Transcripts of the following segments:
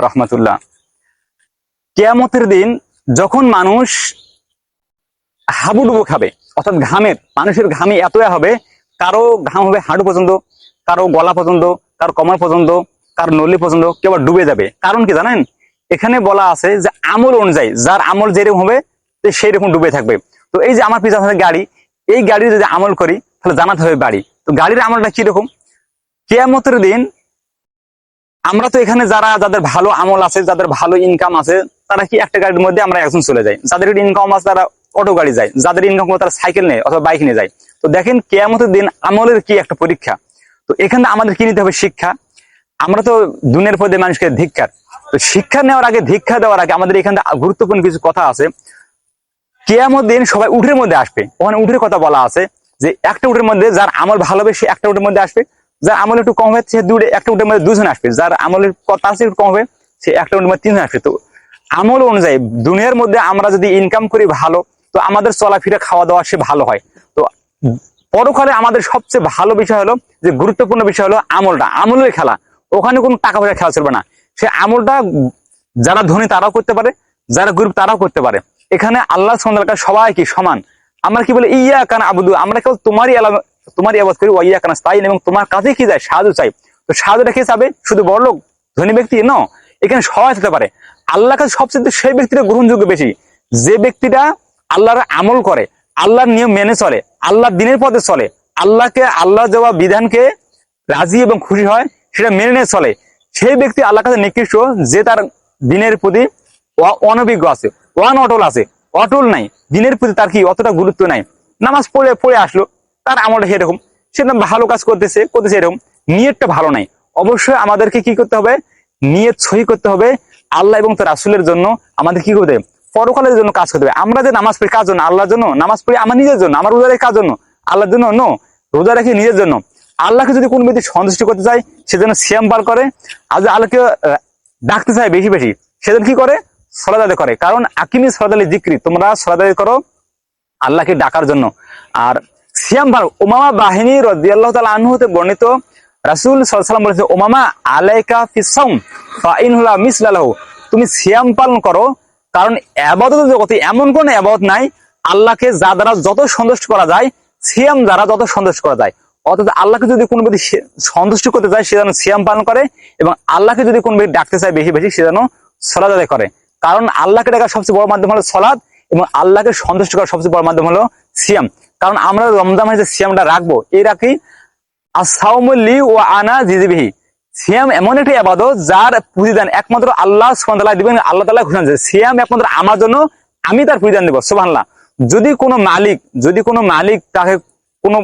রহমতুল্লাহ। কিয়ামতের দিন যখন মানুষ হাবুডুবু খাবে, অর্থাৎ মানুষের ঘামে এত হবে, কারো ঘাম হবে হাঁটু পর্যন্ত, কারো গলা পর্যন্ত, কারো কোমর পর্যন্ত, কারো নলি পর্যন্ত, কেউ ডুবে যাবে। কারণ কি জানেন? এখানে বলা আছে যে আমল অনুযায়ী, যার আমল যেরকম হবে সেই রকম ডুবে থাকবে। তো এই যে আমার পিছনে গাড়ি, এই গাড়ি যদি আমল করি তাহলে জানাতে হবে বাড়ি। তো গাড়ির আমলটা কিরকম? কিয়ামতের দিন আমরা তো এখানে যাদের ভালো আমল আছে, যাদের ভালো ইনকাম আছে, তারা কি একটা গাড়ির মধ্যে আমরা একজন চলে যাই। যাদের ইনকাম আছে তারা অটো গাড়ি যায়, যাদের ইনকাম করে তারা সাইকেল নেয় অথবা বাইক নিয়ে যায়। তো দেখেন কিয়ামতের দিন আমলের কি একটা পরীক্ষা। তো এখানে আমাদের কি নিতে হবে? শিক্ষা। আমরা তো দুনিয়ার পথে মানুষকে ধিক্কার, তো শিক্ষা নেওয়ার আগে, ধিক্ষা দেওয়ার আগে আমাদের এখানে গুরুত্বপূর্ণ কিছু কথা আছে। কিয়ামতের দিন সবাই উঠের মধ্যে আসবে। ওখানে উঠের কথা বলা আছে যে একটা উঠের মধ্যে যার আমল ভালো হবে সে একটা উঠের মধ্যে আসবে, যার আমল একটু কম হবে সে একটা উঠের মধ্যে দুজন আসবে, যার আমলের কথা আছে একটু কম হবে সে একটা উঠের মধ্যে তিনজন আসবে। তো আমল অনুযায়ী দুনিয়ার মধ্যে আমরা যদি ইনকাম করি ভালো, তো আমাদের চলাফেরা খাওয়া দাওয়া সে ভালো হয়। তো পরকালে আমাদের সবচেয়ে ভালো বিষয় হলো, যে গুরুত্বপূর্ণ বিষয় হলো আমলটা, আমলের খেলা। ওখানে কোনো টাকা পয়সা খেলা চলবে না। সে আমলটা যারা ধনী তারাও করতে পারে, যারা গরিব তারাও করতে পারে। এখানে আল্লাহ সুবহানাহু ওয়া তাআলা সবাই কি সমান। আমরা কি বলি? ইয়্যাকা না'বুদু, আমরা কেবল তোমারই ইবাদত করি, ওয়া ইয়্যাকা নাস্তাইন, এবং তোমার কাছে কি যায়? সাহায্য চাই। তো সাহায্যটা কে চাবে? শুধু বড়লোক ধনী ব্যক্তি ন, এখানে সবাই হতে পারে। আল্লাহর কাছে সবচেয়ে সেই ব্যক্তিটা গ্রহণযোগ্য বেশি, যে ব্যক্তিটা আল্লাহর আমল করে, আল্লাহর নিয়ম মেনে চলে, আল্লাহর দিনের পথে চলে, আল্লাহ দেওয়া বিধানকে রাজি এবং খুশি হয়, সেটা মেনে নিয়ে চলে। সেই ব্যক্তি আল্লাহর কাছে নিকৃষ্ট, যে তার দিনের প্রতি অনভিজ্ঞ আছে, অটল আছে, অটল নাই, দিনের প্রতি তার কি অতটা গুরুত্ব নাই। নামাজ পড়ে আসলো, তার আমলটা সেরকম, সেটা ভালো কাজ করতেছে এরকম, নিয়তটা ভালো নাই। অবশ্যই আমাদেরকে কি করতে হবে? নিয়ত সহি করতে হবে। আল্লাহ এবং তার রাসূলের জন্য আমাদের কি করতে হবে? পরকালের জন্য কাজ করতে হবে। আমরা যে নামাজ পড়ি কার জন্য? আল্লাহর জন্য। নামাজ পড়ি আমার নিজের জন্য। আমার রোজা রাখি কার জন্য? আল্লাহর জন্য। রোজা রাখি নিজের জন্য। আল্লাহকে যদি কোন ব্যক্তি সন্তুষ্ট করতে চায় সেজন্য সিয়াম পালন করে, আর যে আল্লাহকে ডাকতে চায় বেশি বেশি সেজন্য কি করে? সালাত আদায় করে। কারণ আকিমিস সালাতাল যিকরি, তোমরা সালাত আদায় করো আল্লাহকে ডাকার জন্য। আর সিয়াম পালন, উমামা বাহিনী রাদিয়াল্লাহু তাআলা আনহু হতে বর্ণিত, রাসূল সাল্লাল্লাহু আলাইহি ওয়াসাল্লাম বলেছেন, উমামা আলাইকা ফিস-সাওম ফাইনহু লা মিসলা লাহু, তুমি সিয়াম পালন করো, কারণ ইবাদতের জগতে এমন কোন ইবাদত নাই আল্লাহকে যা দ্বারা যত সন্তুষ্ট করা যায় সিয়াম দ্বারা তত সন্তুষ্ট করা যায়। অর্থাৎ আল্লাহকে যদি কোনো ব্যক্তি সন্তুষ্ট করতে চায় সে যেন সিয়াম পালন করে, এবং আল্লাহকে যদি কোনো ব্যক্তি ডাকতে চায় বেশি বেশি সে যেন সালাত আদায় করে। কারণ আল্লাহকে ডাকার সবচেয়ে বড় মাধ্যম হলো সালাত, এবং আল্লাহকে সন্তুষ্ট করার সবচেয়ে বড় মাধ্যম হলো সিয়াম। কারণ আমরা রমজান মাসে সিয়ামটা রাখবো, এই রাখি আস-সাওমু লি ওয়া আনা আজজি বিহি। সিয়াম এমন একটা ইবাদত যার প্রতিদান একমাত্র আল্লাহ সুবহানাহু ওয়া তাআলা দিবেন। আল্লাহ তাআলা ঘোষণা করেছেন সিয়াম একমাত্র আমার জন্য, আমি তার প্রতিদান দেব। সুবহানাল্লাহ। যদি কোনো মালিক তাকে কোনো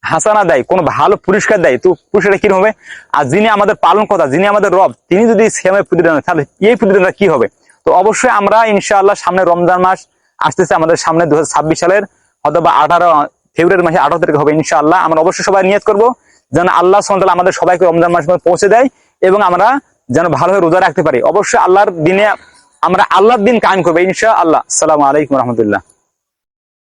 হাসানা দেয়, কোনো ভালো পুরস্কার দেয়, তো পুরস্কারটা কি হবে? আর যিনি আমাদের পালন কর্তা, যিনি আমাদের রব, তিনি যদি সিয়ামের প্রতিদান দেন, তাহলে এই প্রতিদানটা কি হবে? তো অবশ্যই আমরা ইনশাআল্লাহ সামনে রমজান মাস আসতেছে আমাদের সামনে 2026 সালের, অথবা ফেব্রুয়ারি মাসে 18 তারিখ হবে ইনশাআল্লাহ। আমরা অবশ্যই সবাই নিয়ত করবো যেন আল্লাহ সুবহানাহু ওয়া তাআলা আমাদের সবাইকে রমজান মাস পৌঁছে দেয়, এবং আমরা যেন ভালোভাবে রোজা রাখতে পারি। অবশ্যই আমরা আল্লাহর দিন কায়েম করবো ইনশাআল্লাহ। আসসালামু আলাইকুম ওয়া রাহমাতুল্লাহ।